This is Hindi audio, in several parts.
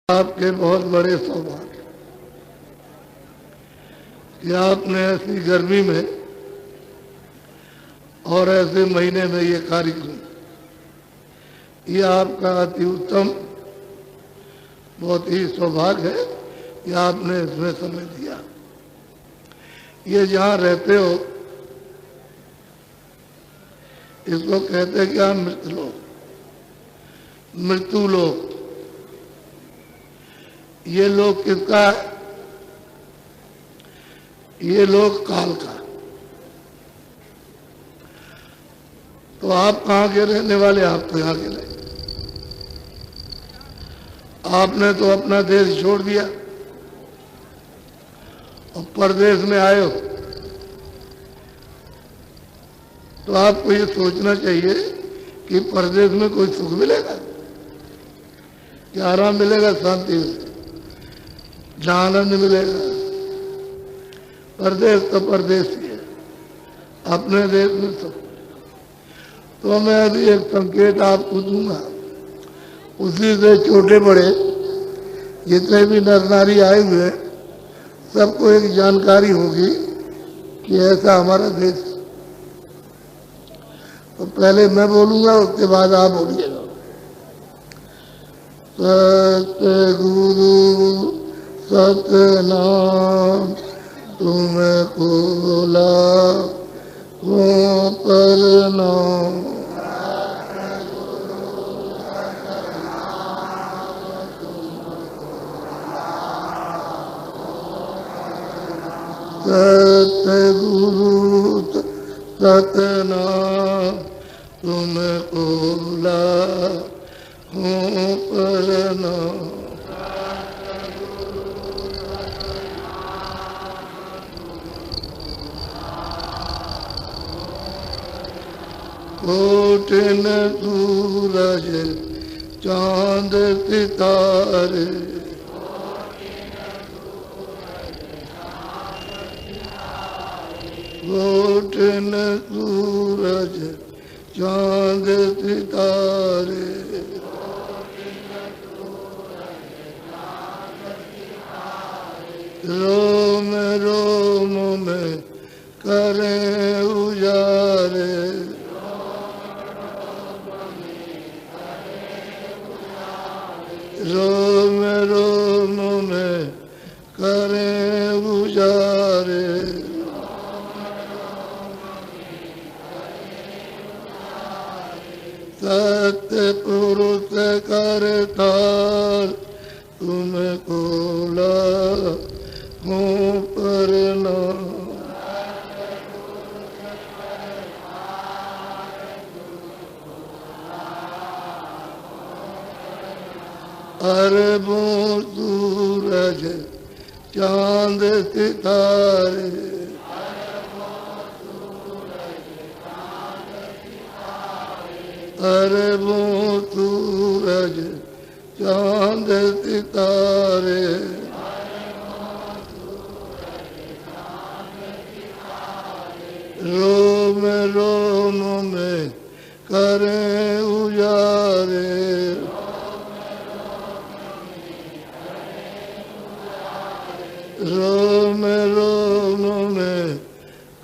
आपके बहुत बड़े सौभाग्य कि आपने ऐसी गर्मी में और ऐसे महीने में ये कार्यक्रम, ये आपका अति उत्तम बहुत ही सौभाग्य है कि आपने इसमें समय दिया। ये जहाँ रहते हो इसको कहते हैं क्या? मृतलोक, मृत्यु लोक। ये लोक किसका है? ये लोक काल का। तो आप कहाँ के रहने वाले? आप तो यहाँ के रहे। आपने तो अपना देश छोड़ दिया और परदेश में आए हो, तो आपको ये सोचना चाहिए कि परदेश में कोई सुख मिलेगा, कि आराम मिलेगा, शांति मिलेगी, जहाँ आनंद मिलेगा। परदेश तो परदेश ही है, अपने देश में सब। तो मैं अभी एक संकेत आपको दूंगा, उसी से छोटे बड़े जितने भी नर नारी आए हुए हैं सबको एक जानकारी होगी कि ऐसा हमारा देश। तो पहले मैं बोलूंगा, उसके बाद आप बोलिएगा। सतगुरु सतनाम तुमको लाखों प्रणाम। सतगुरु सतनाम तुमको लाखों प्रणाम। कोटिन सूरज चांद सितारे, कोटिन सूरज चांद सितारे, रोम रोम में करें उजारे, रोम रोम में करें उजारे। सत्य पुरुष करतार तुमको लाखों प्रणाम। अरबों सूरज चांद सितारे, अरबों सूरज चांद सितारे, रोम रोम में करें उजारे, रोम रोम में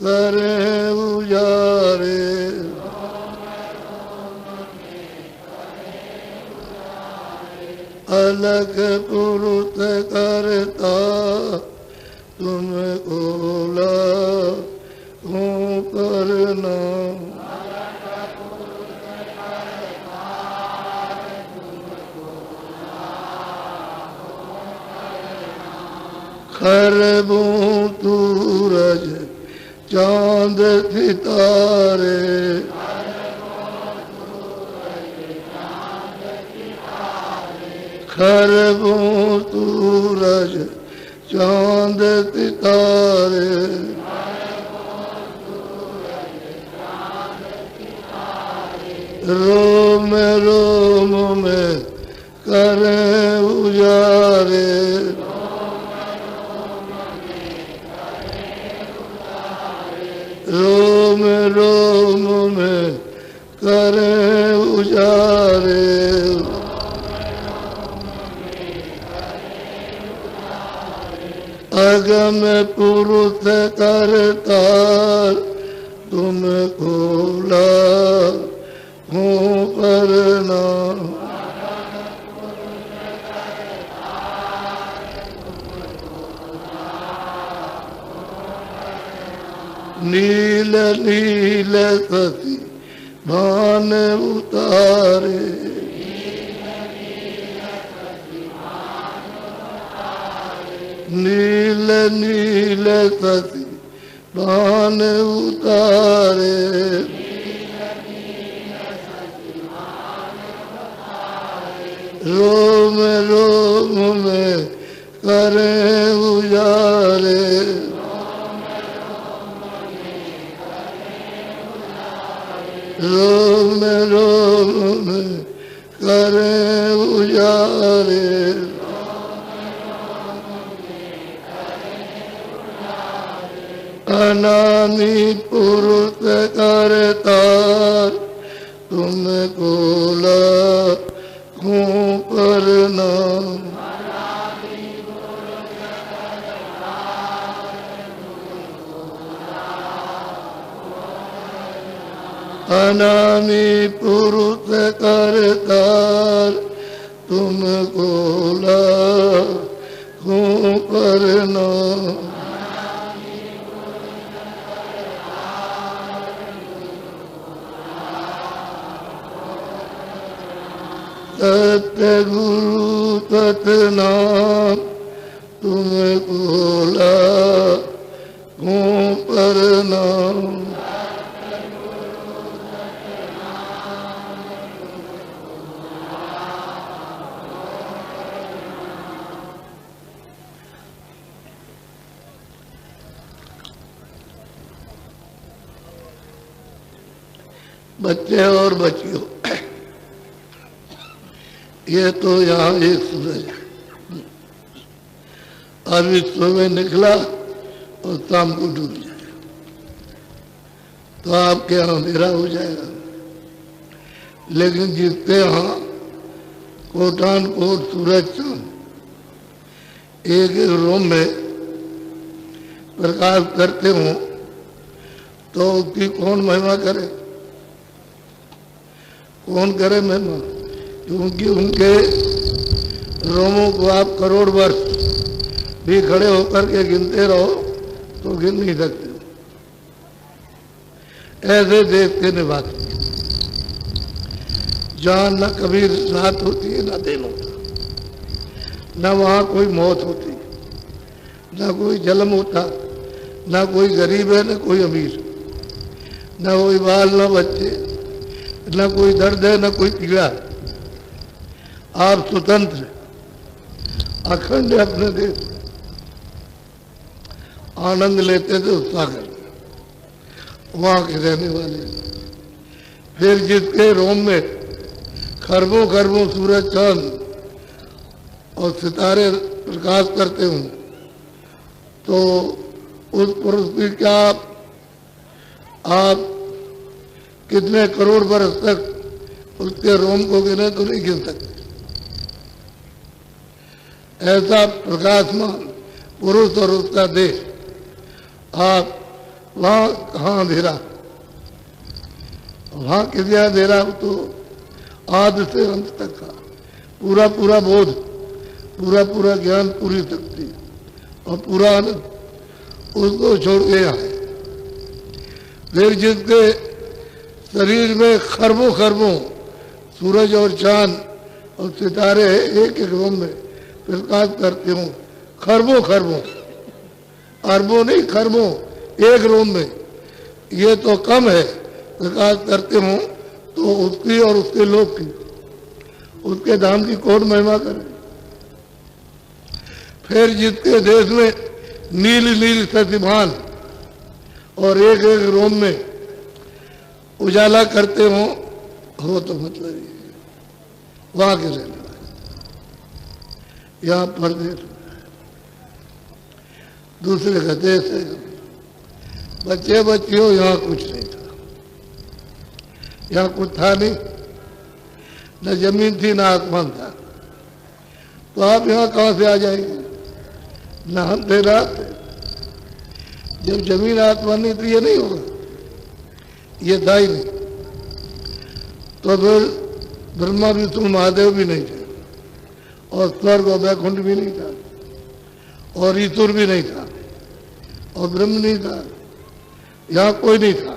करें उजारे। अलग पुरुष करता तुमको लाखों प्रणाम। खरबों सूरज चांद सितारे, खरबों सूरज चांद सितारे, रोम रोम में करें उजारे, रोम रोम में करें उजारे। अगम पुरुष करतार तुम खोला हूँ प्रणाम। नील नील सती भान उतारे। नील नील सती भान उतारे। रोम रोम में करें उजारे। रोम रोम में करें उजारे। अनामी पुरुष करतार तुम कोला हूँ प्रणाम। अनामी पुरुष करतार तुम कोला हूँ प्रणाम। सत्य गुरु सतनाम तुम कोला हूँ प्रणाम। बच्चे और बच्चियों, ये तो यहाँ एक सूरज है, अभी सुबह निकला और शाम को डूब जाएगा, तो आपके यहाँ अंधेरा हो जाएगा। लेकिन जिसके यहाँ कोटान कोट सूरज चांद एक एक रूम में प्रकाश करते हो, तो उसकी कौन महिमा करे, कौन करे महिमा? क्योंकि उनके रोमों को आप करोड़ वर्ष भी खड़े होकर के गिनते रहो तो गिन नहीं सकते। ऐसे देश के निवासी जहाँ न कभी रात होती है न दिन होता, न वहाँ कोई मौत होती, न कोई जन्म होता, न कोई गरीब है न कोई अमीर, न कोई बाल न बच्चे, न कोई दर्द है न कोई पीड़ा। आप स्वतंत्र अखंड अपने देश आनंद लेते थे, उत्साह करते, वहाँ के रहने वाले। फिर जिसके रोम में खरबों खरबों सूरज चांद और सितारे प्रकाश करते हों, तो उस पुरुष की क्या आप कितने करोड़ बरस तक उसके रोम को गिने तो नहीं गिन सकते। ऐसा प्रकाशमान पुरुष और उसका देश, आप वहाँ कहाँ अंधेरा, वहाँ किसी अंधेरा तो आदि से अंत तक का पूरा पूरा बोध, पूरा पूरा ज्ञान, पूरी शक्ति और पूरा आनंद उसको छोड़ के आए। फिर जिसके शरीर में खरबों खरबों सूरज और चांद और सितारे एक एक रूम में प्रकाश करते हूँ, खरबों खरबों, अरबों नहीं खरबों एक रूम में, ये तो कम है, प्रकाश करते हूँ तो उसकी और उसके लोग की, उसके धाम की कौन महिमा करे। फिर जिसके देश में नील नील सतिभान और एक एक रोम में उजाला करते हो, तो मतलब ये वहां के रहने वाले, यहाँ परदेश दूसरे का देश है। बच्चे बच्चियों यहाँ कुछ नहीं था, यहाँ कुछ था नहीं, न जमीन थी न आसमान था, तो आप यहाँ कहाँ से आ जाएंगे? न हम थे रात थे। जब जमीन आसमान नहीं तो ये नहीं होगा, ये था ही नहीं। तो फिर ब्रह्मा विष्णु महादेव भी नहीं थे, और स्वर्ग और वैकुंठ भी नहीं था, और ईश्वर भी नहीं था, और ब्रह्म नहीं था, यहाँ कोई नहीं था।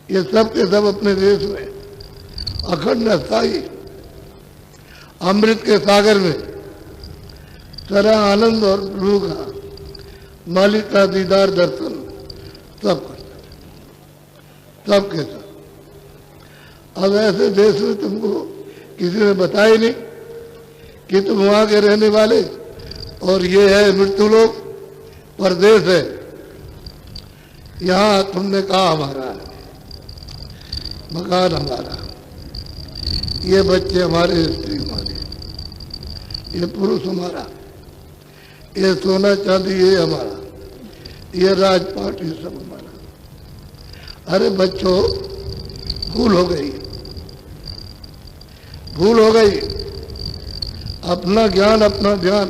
ये सब के सब अपने देश में अखंड स्थायी अमृत के सागर में सारा आनंद और प्रभु का मालिक का दीदार दर्शन सब करते थे, सब के सब। अब ऐसे देश में तुमको किसी ने बताया नहीं कि तुम वहां के रहने वाले, और ये है मृत्यु लोक, परदेश है। यहाँ तुमने कहा हमारा है, मकान हमारा, ये बच्चे हमारे, स्त्री हमारी, ये पुरुष हमारा, ये सोना चांदी ये हमारा, ये राजपाट ये सब हमारा। अरे बच्चों, भूल हो गई, भूल हो गई। अपना ज्ञान, अपना ध्यान,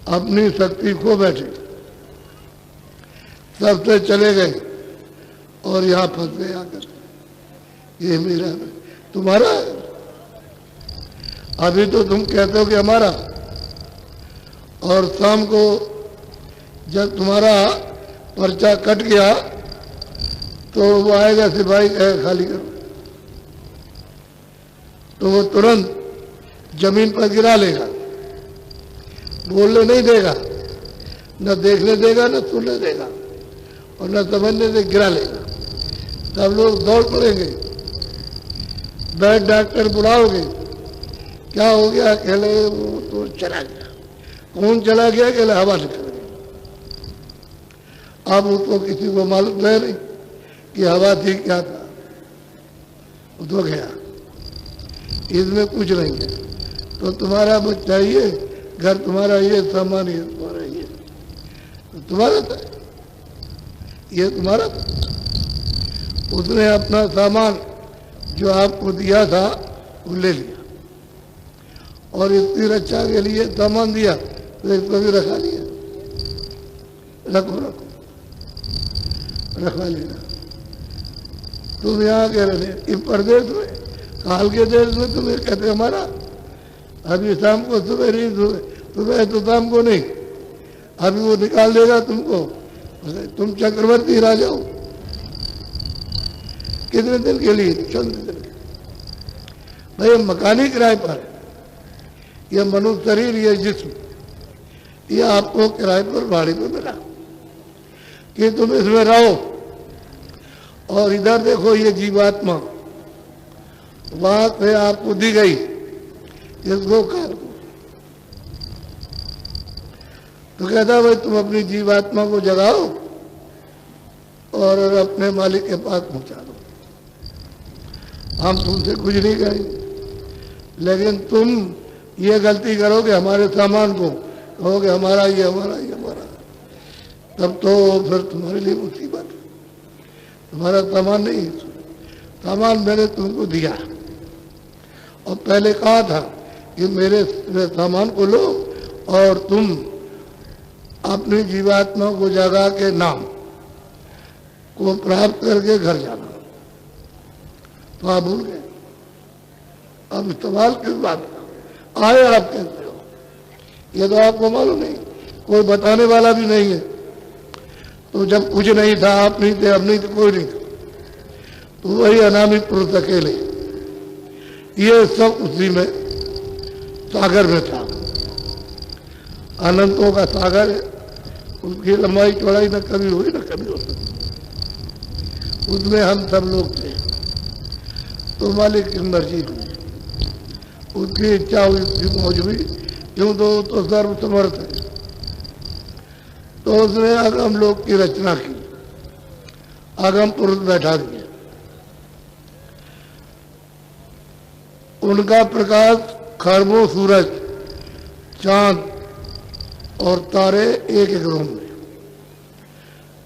अपनी शक्ति खो बैठे, सबसे चले गए और यहां फंस गए आकर। ये मेरा तुम्हारा है। अभी तो तुम कहते हो कि हमारा, और शाम को जब तुम्हारा पर्चा कट गया तो वो आएगा सिपाही कहे खाली करो, तो वो तुरंत जमीन पर गिरा लेगा, बोलने नहीं देगा, न देखने देगा, न सुनने देगा, और न समझने से गिरा लेगा। तब लोग दौड़ पड़ेंगे, बैठ डॉक्टर बुलाओगे, क्या हो गया? कहले वो तो चला गया। कौन चला गया? कहले हवा निकल गई। अब उसको किसी को मालूम है नहीं कि हवा थी क्या था, वो तो गया, इसमें कुछ नहीं है। तो तुम्हारा बच्चा ये, घर तुम्हारा, ये सामान ये तुम्हारा, ये तो तुम्हारा था, ये तुम्हारा था। उसने अपना सामान जो आपको दिया था वो ले लिया, और इसकी रक्षा के लिए सामान दिया तो इसको भी रखा लिया। रखो रखो, रखवा लेना। तुम यहाँ कह रहे थे इस प्रदेश में, काल के देश में तुम्हें कहते हमारा, अभी शाम को सुबह नहीं, सुबह तो शाम को नहीं, अभी वो निकाल देगा तुमको, तुम चक्रवर्ती राजा हो। कितने दिन के लिए? चंद दिन के। भाई मकानी किराए पर, यह मनुष्य शरीर, यह जिस्म, यह आपको किराए पर, भाड़े पर मिला कि तुम इसमें रहो। और इधर देखो, ये जीवात्मा वहां से आपको दी गई, इसको काल को। तो कहता भाई तुम अपनी जीवात्मा को जगाओ और अपने मालिक के पास पहुंचा दो। हम तुमसे कुछ नहीं करेंगे, लेकिन तुम ये गलती करोगे, हमारे सामान को कहोगे हमारा, ये हमारा, ये हमारा, तब तो फिर तुम्हारे लिए मुसीबत। तुम्हारा सामान नहीं, सामान मैंने तुमको दिया, और पहले कहा था कि मेरे सामान को लो और तुम अपनी जीवात्मा को जगा के नाम को प्राप्त करके घर जाना। तो आप भूल गए। अब सवाल किस बात का आए? आप कहते हो ये तो आपको मालूम नहीं, कोई बताने वाला भी नहीं है। तो जब कुछ नहीं था, आप नहीं थे, अब नहीं थे, कोई नहीं था, तो वही अनामित पुरुष अकेले, ये सब उसी में सागर में था। अनंतों का सागर है, उसकी लंबाई चौड़ाई न कभी हुई न कभी हो सकती, उसमें हम सब लोग थे। तो मालिक की मर्जी हुई, उसकी इच्छा हुई, उसकी मौज हुई, क्यों तो सर्व समर्थ है। तो उसने अगम लोक की रचना की, अगम पुरुष बैठा दिए, उनका प्रकाश खरबों सूरज, चांद और तारे एक एक रूम में।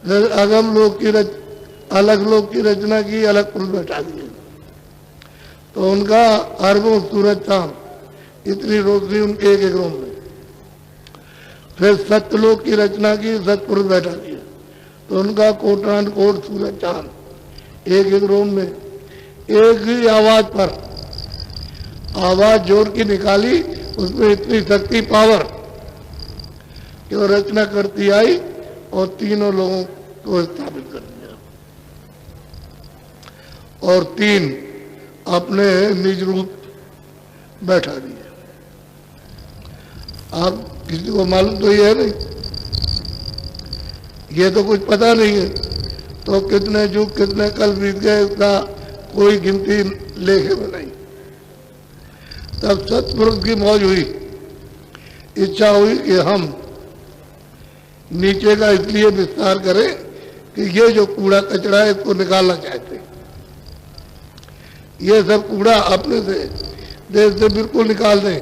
फिर अगम लोक की अलग लोक की रचना की, अलग पुरुष बैठा दिए, तो उनका अरबों सूरज चांद, इतनी रोशनी उनके एक एक रूम में। फिर सत्यलोक की रचना की, सतपुरुष बैठा दिया, तो उनका कोटान कोट सूरज चांद एक एक रूम में एक ही आवाज पर आवाज जोर की निकाली, उसमें इतनी शक्ति पावर कि वो रचना करती आई और तीनों लोगों को स्थापित कर दिया और तीन अपने निज रूप बैठा दिए। आप किसी को मालूम तो ये है नहीं, ये तो कुछ पता नहीं है, तो कितने युग कितने कल बीत गए उसका कोई गिनती लेखे में नहीं। तब सतपुरुष की मौज हुई, इच्छा हुई कि हम नीचे का इसलिए विस्तार करें कि ये जो कूड़ा कचरा है इसको निकालना चाहते हैं, ये सब कूड़ा अपने से देश से बिल्कुल निकाल दें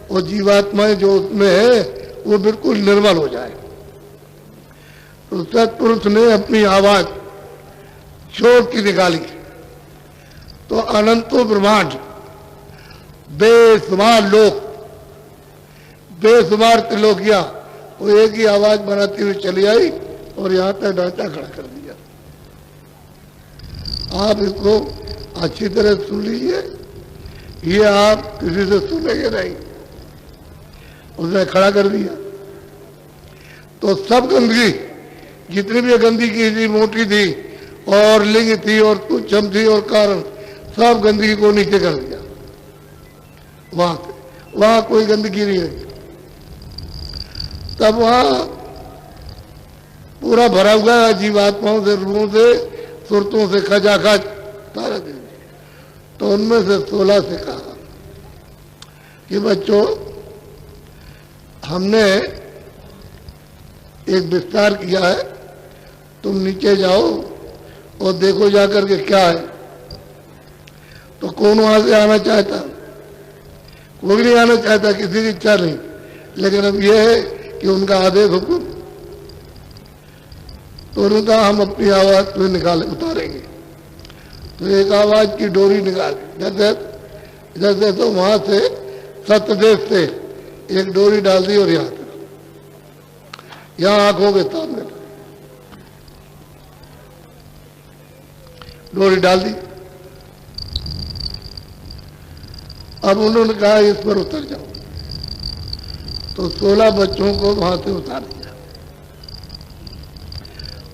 और जीवात्माएं जो उसमें है वो बिल्कुल निर्मल हो जाए। तो सतपुरुष ने अपनी आवाज जोर की निकाली, तो अनंतो ब्रह्मांड बेशुमार लोक बेशुमार त्रिलोकिया वो एक ही आवाज बनाती हुई चली आई और यहां तक ढांचा खड़ा कर दिया। आप इसको अच्छी तरह सुन लीजिए, ये आप किसी से सुनेंगे नहीं, उसने खड़ा कर दिया। तो सब गंदगी जितनी भी गंदगी थी, मोटी थी और लिंग थी और तुच्छम थी और कारण, सब गंदगी को नीचे कर दिया। वहां कोई गंदगी नहीं है। तब वहां पूरा भरा हुआ है जीवात्माओं से, रूहों से, सुरतों से खचाखच तारा दे। तो उनमें से 16 से कहा कि बच्चों हमने एक विस्तार किया है, तुम नीचे जाओ और देखो जाकर के क्या है। तो कौन वहां से आना चाहता? कोई नहीं आना चाहता, किसी की इच्छा नहीं। लेकिन अब यह है कि उनका आदेश हुक्म, तो उन्होंने कहा हम अपनी आवाज तो निकाले उतारेंगे। तो एक आवाज की डोरी निकाली, जैसे तो वहां से सत्यदेव से एक डोरी डाल दी और यहां आंखों के सामने डोरी डाल दी। अब उन्होंने कहा इस पर उतर जाओ, तो 16 बच्चों को वहां से उतार दिया,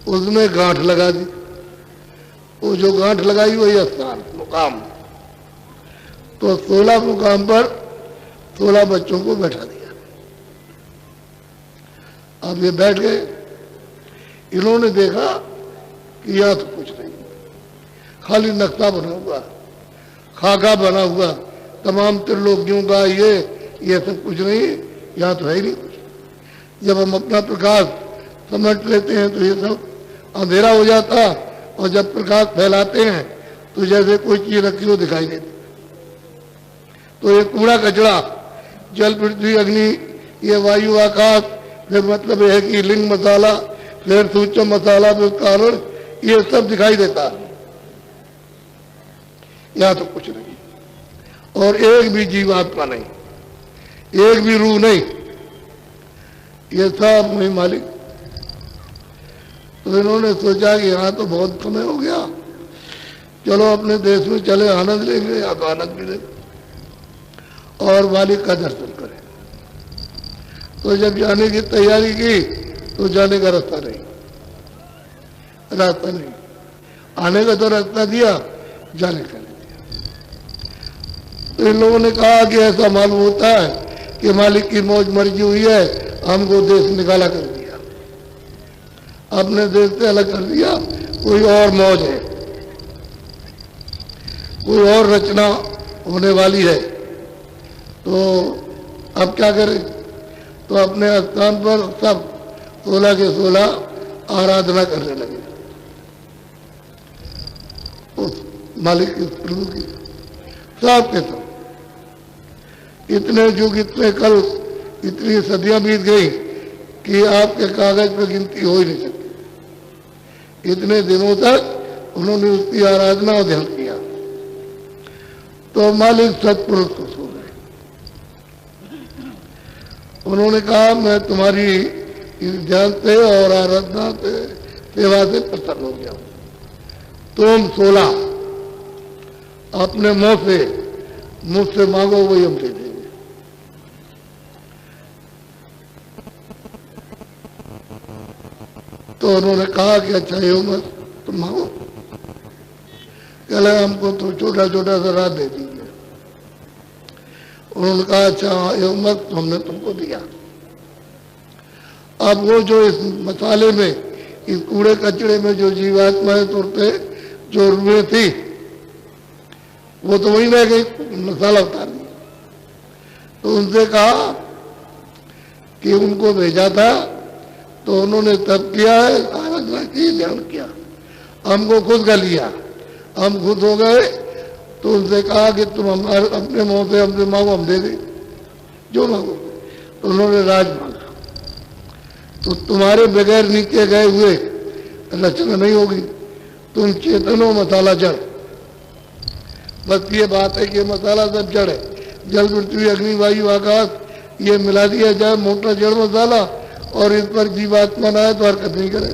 उसमें गांठ लगा दी। वो जो गांठ लगाई वही स्थान मुकाम, तो 16 मुकाम पर 16 बच्चों को बैठा दिया। अब ये बैठ गए, इन्होंने देखा कि यहां तो कुछ नहीं, खाली नक्शा बना हुआ, खाका बना हुआ तमाम त्रिलोकियों का, ये सब कुछ नहीं, यहाँ तो है ही नहीं कुछ। जब हम अपना प्रकाश समेट लेते हैं तो ये सब अंधेरा हो जाता, और जब प्रकाश फैलाते हैं तो जैसे कोई चीज रखी हो दिखाई देती। तो ये कूड़ा कचरा, जल पृथ्वी अग्नि, ये वायु आकाश, फिर मतलब यह है कि लिंग मसाला, फिर सूक्ष्म मसाला, फिर कारण, ये सब दिखाई देता। यहाँ तो कुछ नहीं, और एक भी जीवात्मा नहीं, एक भी रूह नहीं, ये सब वही मालिक। तो इन्होंने सोचा कि यहाँ तो बहुत समय हो गया, चलो अपने देश में चले, आनंद लेंगे, या तो आनंद मिले और मालिक का दर्शन करें। तो जब जाने की तैयारी की तो जाने का रास्ता नहीं, आने का तो रास्ता दिया, जाने का नहीं दिया। तो इन लोगों ने कहा कि ऐसा मालूम होता है कि मालिक की मौज मर्जी हुई है, हमको देश निकाला कर दिया, अपने देश से अलग कर दिया, कोई और मौज है, कोई और रचना होने वाली है। तो अब क्या करें? तो अपने स्थान पर सब 16 के 16 आराधना करने लगे उस मालिक के, प्रभु की, सब के सब। इतने युग, इतने कल, इतनी सदियां बीत गई कि आपके कागज पर गिनती हो ही नहीं सकती। इतने दिनों तक उन्होंने उसकी आराधना और ध्यान किया। तो मालिक सतपुरुष को सो गए। उन्होंने कहा मैं तुम्हारी इस ध्यान से और आराधना से सेवा से प्रसन्न हो गया। तुम 16 अपने मुंह से मुझसे मांगो वही हम दे देंगे। तो उन्होंने कहा कि अच्छा ये उम्र तुम मांगो। कहला हमको तो छोटा छोटा सा रात दे दीजिए। उन्होंने कहा अच्छा ये उम्र तो हमने तुमको दिया। अब वो जो इस मसाले में, इस कूड़े कचड़े में जो जीवात्माएं तुरते जो रुए थी, वो तो वही रह गई, मसाला उतार दिया। तो उनसे कहा कि उनको भेजा था तो उन्होंने तब किया है, आराधना की, ध्यान किया, हमको खुद कर लिया, हम खुद हो गए। तो उनसे कहा कि तुम हमारे अपने मुंह से हमसे मांगो, हम दे दें जो मांगो। तो उन्होंने राज मांगा। तो तुम्हारे बगैर नीचे गए हुए रचना नहीं होगी, तुम चेतनो मसाला जड़। बस ये बात है कि मसाला सब जड़ है, जल पृथ्वी अग्नि वायु आकाश, ये मिला दिया जाए मोटा जड़ मसाला, और इस पर जीवात्मा ना आए तो हरकत नहीं करे।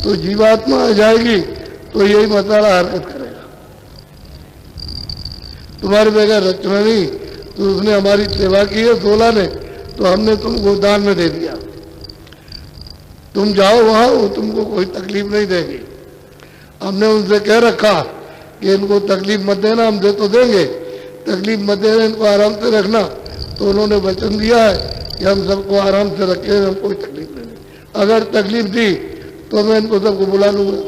तो जीवात्मा आ जाएगी तो यही मसाला हरकत करेगा। तुम्हारे बगैर रचना नहीं, तो उसने हमारी सेवा की है 16 ने, तो हमने तुमको दान में दे दिया। तुम जाओ वहां, वो तुमको कोई तकलीफ नहीं देगी। हमने उनसे कह रखा कि इनको तकलीफ मत देना, हम दे तो देंगे, तकलीफ मत देना, इनको आराम से रखना। तो उन्होंने वचन दिया है कि हम सबको आराम से रखें, हम कोई तकलीफ नहीं देंगे। अगर तकलीफ दी तो मैं इनको सबको बुला लूंगा।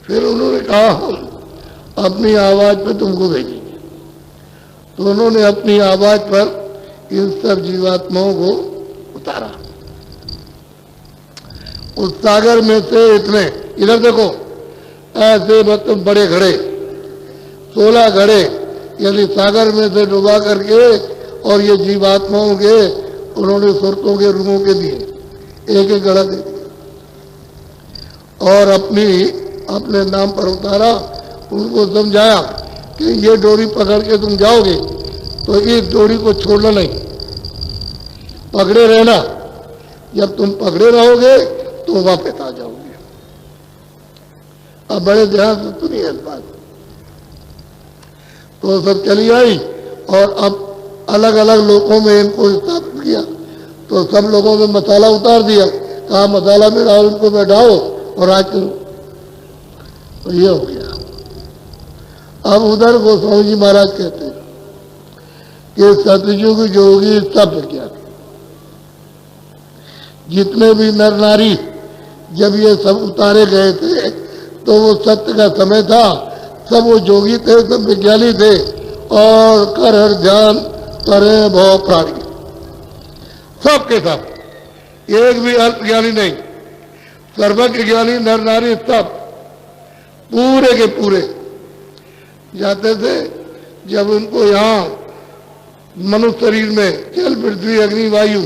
फिर उन्होंने कहा हम अपनी आवाज पर तुमको भेजेंगे। तो उन्होंने अपनी आवाज पर इन सब जीवात्माओं को उतारा उस सागर में से। इतने इधर देखो, ऐसे मतलब बड़े घड़े, 16 घड़े, यानी सागर में से डुबा करके, और ये जीवात्माओं के उन्होंने सुरतों के रूहों के दिए, एक एक घड़ा दे दिया, और अपने नाम पर उतारा। उनको समझाया कि ये डोरी पकड़ के तुम जाओगे तो इस डोरी को छोड़ना नहीं, पकड़े रहना। जब तुम पकड़े रहोगे तो वापस आ जाओगे। अब बड़े ध्यान से सुनिए इस बात। तो सब चली आई, और अब अलग अलग लोगों में इनको स्थापित किया। तो सब लोगों में मसाला उतार दिया, कहा मसाला में डालो, इनको बैठाओ और आज करो। तो ये हो गया। अब उधर गोस्वामी जी महाराज कहते हैं कि सतयुग जोगी सब विज्ञान, जितने भी नर नारी जब ये सब उतारे गए थे तो वो सत्य का समय था, सब वो जोगी थे, सब विज्ञानी थे, और कर हर ध्यान करे भव प्राणी, सबके सब, एक भी अल्प ज्ञानी नहीं, सर्वज्ञ ज्ञानी नर नारी सब पूरे के पूरे जाते थे। जब उनको यहाँ मनुष्य शरीर में जल पृथ्वी अग्नि वायु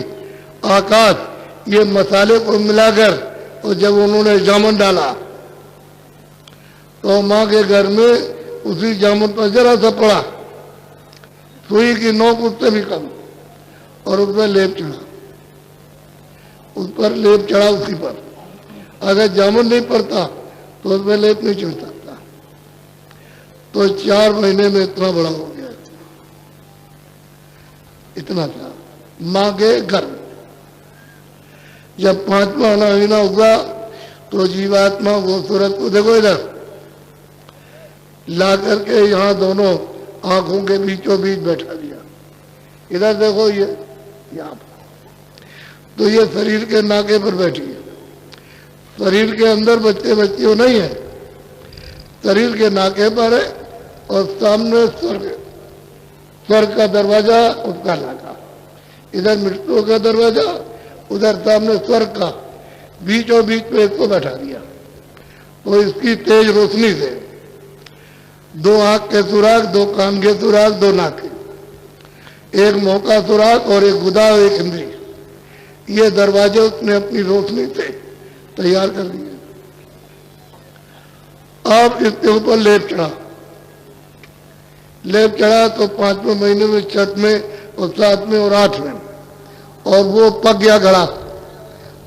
आकाश ये मसाले को मिलाकर, और जब उन्होंने जामुन डाला तो माँ के घर में उसी जामुन पर जरा सा पड़ा, सुई की नोक उससे भी कम, और उसमें लेप चढ़ा, उस पर लेप चढ़ा उसी पर। अगर जामुन नहीं पड़ता तो उसमें लेप नहीं चढ़ सकता। तो 4 महीने में इतना बड़ा हो गया, इतना था माँ के घर। जब 5वां महीना हुआ तो जीवात्मा वो सूरत को देखो इधर ला करके यहाँ दोनों आंखों के बीचों बीच बैठा दिया। इधर देखो ये यहाँ पर, तो ये शरीर के नाके पर बैठी है। शरीर के अंदर बच्चे बच्चियों नहीं है, शरीर के नाके पर है, और सामने स्वर्ग का दरवाजा, उसका नाका, इधर मृत्यु का दरवाजा, उधर सामने स्वर्ग का, बीचों बीच में इसको बैठा दिया। तो इसकी तेज रोशनी से 2 आंख के सुराग, 2 कान के सुराग, 2 नाक के, एक मुंह का सुराग और एक गुदा और एक इंद्री, ये दरवाजे उसने अपनी रोशनी से तैयार कर दिए। अब इसके ऊपर लेप चढ़ा तो 5वें महीने में छठ में और 7वें और 8वें, और वो पक गया घड़ा,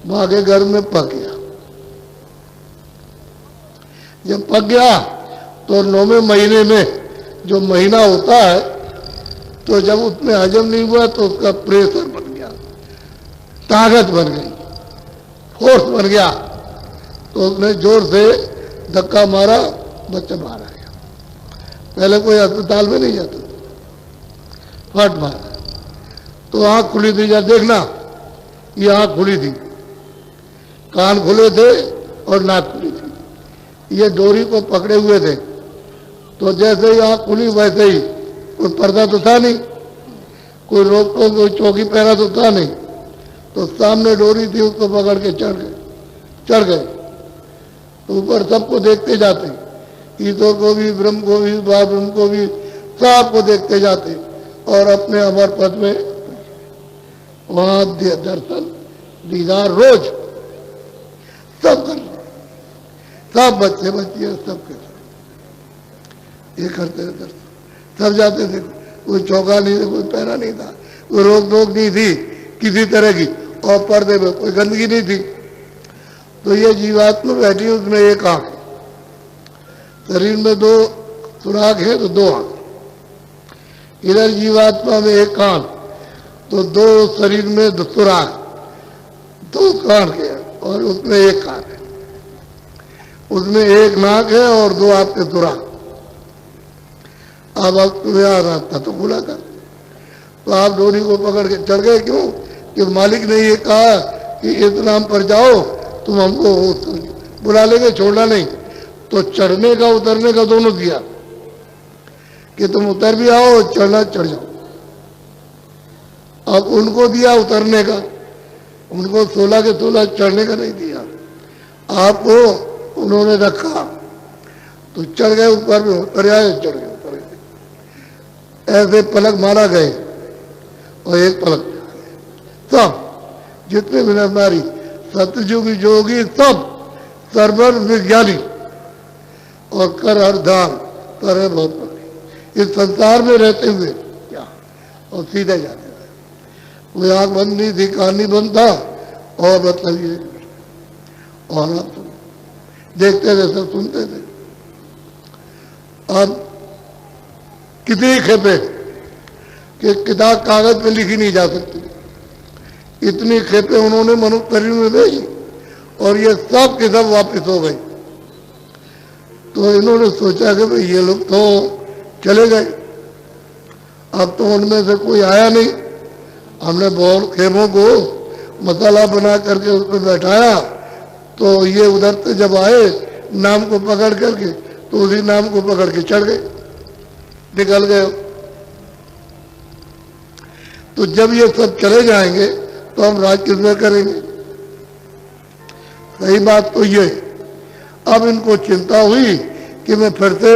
माँ के घर में पक गया। जब पक गया तो 9वें महीने में जो महीना होता है, तो जब उसमें हजम नहीं हुआ तो उसका प्रेशर बन गया, ताकत बन गई, फोर्स बन गया, तो उसने जोर से धक्का मारा, बच्चा बाहर आ गया। पहले कोई अस्पताल में नहीं जाता, फट मारा तो आँख खुली थी, जब देखना ये आँख खुली थी, कान खुले थे और नाक खुली थी, ये डोरी को पकड़े हुए थे। तो जैसे ही आँख खुली वैसे ही, कोई पर्दा तो था नहीं, कोई रोक टोक, कोई चौकी पहरा तो था नहीं, तो सामने डोरी थी, उसको पकड़ के चढ़ गए। तो ऊपर सबको देखते जाते, ईश्वर को भी, ब्रह्म को भी, ब्रह्म को भी, सबको देखते जाते, और अपने अमर पद में वहां दर्शन दीदार रोज सब कर, सब बच्चे बच्चियां सब के ये करते थे दर्शन, सब जाते थे। कोई चौका नहीं था, कोई पैरा नहीं था, कोई रोक टोक नहीं थी किसी तरह की, और पर्दे में कोई गंदगी नहीं थी। तो ये जीवात्मा बैठी, उसमें एक आंख, शरीर में 2 सुराख है तो 2 आंख, इधर जीवात्मा में एक कान, तो 2 शरीर में 2 सुराख, 2 कान है, और उसमें एक कान है, उसमें एक नाक है और 2 आपके सुराख। अब आप तुम्हें आ रहा था तो खुला था, तो आप डोरी को पकड़ के चढ़ गए। क्यों? कि मालिक ने ये कहा कि इस नाम पर जाओ, तुम हमको बुला लेंगे, छोड़ना नहीं। तो चढ़ने का उतरने का दोनों दिया कि तुम उतर भी आओ, चढ़ना चढ़ जाओ। अब उनको दिया उतरने का, उनको 16 के 16 चढ़ने का नहीं दिया, आपको उन्होंने रखा। तो चढ़ गए ऊपर में, उतर आए, चढ़ गए, उतर गए, ऐसे पलक मारा गए, और एक पलक सब जितने भी नारी सतयुगी जोगी सब सर्वर विज्ञानी, और कर हर धाम करे बहुत बड़ी, इस संसार में रहते हुए क्या, और सीधे जाते थे। कोई आंख बंद नहीं थी, कान नहीं बंद था, और मतलब ये, और आप देखते थे, सब सुनते थे। अब कितनी खेपे कि किताब कागज पे लिखी नहीं जा सकती, इतनी खेपे उन्होंने मनुष्य शरीर में भेजी, और ये सब के सब वापिस हो गई। तो इन्होंने सोचा कि भाई ये लोग तो चले गए, अब तो उनमें से कोई आया नहीं। हमने बहुत खेमों को मसाला बना करके उस पर बैठाया, तो ये उधर से जब आए नाम को पकड़ करके, तो उसी नाम को पकड़ के चढ़ गए, निकल गए। तो जब ये सब चले जाएंगे तो हम राज किसमें करेंगे? सही बात तो ये। अब इनको चिंता हुई कि मैं फिर से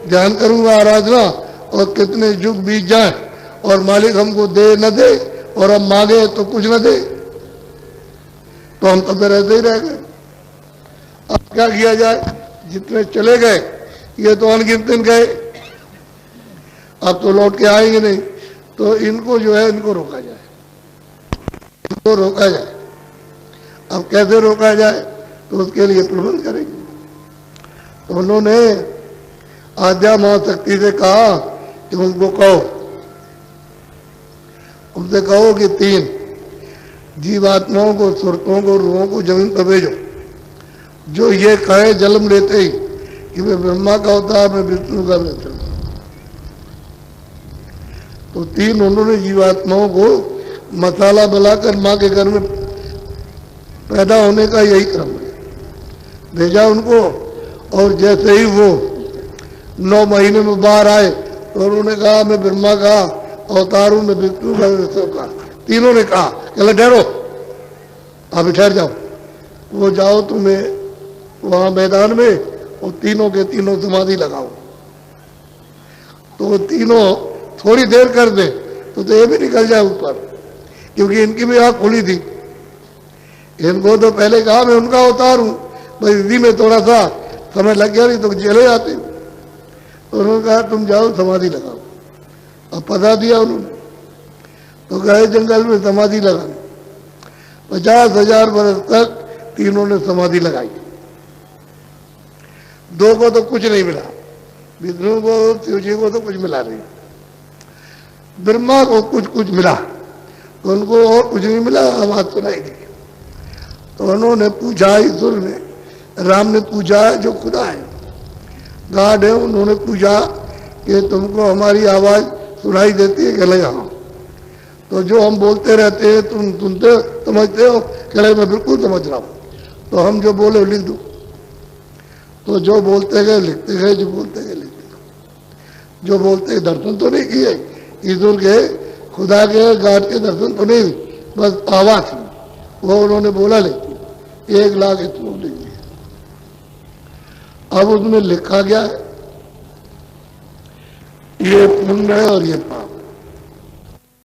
ध्यान करूंगा, आराधना, और कितने युग बीत जाए और मालिक हमको दे न दे, और हम मांगे तो कुछ न दे, तो हम तो फिर ऐसे ही रह गए। अब क्या किया जाए? जितने चले गए, ये तो अनगिनत दिन गए, अब तो लौट के आएंगे नहीं। तो इनको जो है, इनको रोका जाए, इनको रोका जाए। अब कैसे रोका जाए? तो उसके लिए प्रबंध करेंगे। तो उन्होंने आद्या महाशक्ति से कहा कि उनको कहो, उनसे कहो कि 3 जीवात्माओं को, सुरतों को, रूहों को जमीन पर भेजो, जो ये कहे जन्म लेते ही कि मैं ब्रह्मा का अवतार, मैं विष्णु का अवतार। तो 3 उन्होंने जीवात्माओं को मसाला बनाकर माँ के घर में पैदा होने का यही क्रम है, भेजा उनको। और जैसे ही वो 9 महीने में बाहर आए, तो उन्होंने कहा मैं ब्रह्मा का अवतार हूं, मैं विष्णु का, विष्णु का। तीनों ने कहा कि ठहरो, आप ठहर जाओ, वो जाओ तुम्हें वहां मैदान में, और तीनों के तीनों समाधि लगाओ। तो वो तीनों थोड़ी देर कर दे तो ये भी निकल जाए ऊपर, क्योंकि इनकी भी आँख खुली थी। इनको तो पहले कहा मैं उनका अवतार हूं, बस इसी में थोड़ा सा समय लग गया, नहीं तो चले जाते। तो उन्होंने कहा तुम जाओ समाधि लगाओ। अब पता दिया उन्होंने, तो गए जंगल में समाधि लगाने। 50,000 बरस तक तीनों ने समाधि लगाई। दो को तो कुछ नहीं मिला, विष्णु को शिव जी को तो कुछ मिला नहीं, ब्रह्मा को कुछ कुछ मिला, तो उनको और कुछ नहीं मिला, आवाज सुनाई दी। तो उन्होंने पूछा, ईश्वर ने, राम ने पूछा जो खुदा है, गॉड है, उन्होंने पूछा कि तुमको हमारी आवाज सुनाई देती है? कहले हाँ। तो जो हम बोलते रहते हैं तुम सुनते समझते हो? कहले मैं बिल्कुल समझ रहा हूँ। तो हम जो बोले लिख दो। तो जो बोलते गए लिखते गए, जो बोलते गए लिखते गए। जो बोलते दर्शन तो नहीं किए ईश्वर के, खुदा के, गॉड के दर्शन तो नहीं, बस आवाज थी, वो उन्होंने बोला लिखती 1 लाख श्लोक लिख दिए। अब उसमें लिखा गया है ये पुण्य है और ये पाप।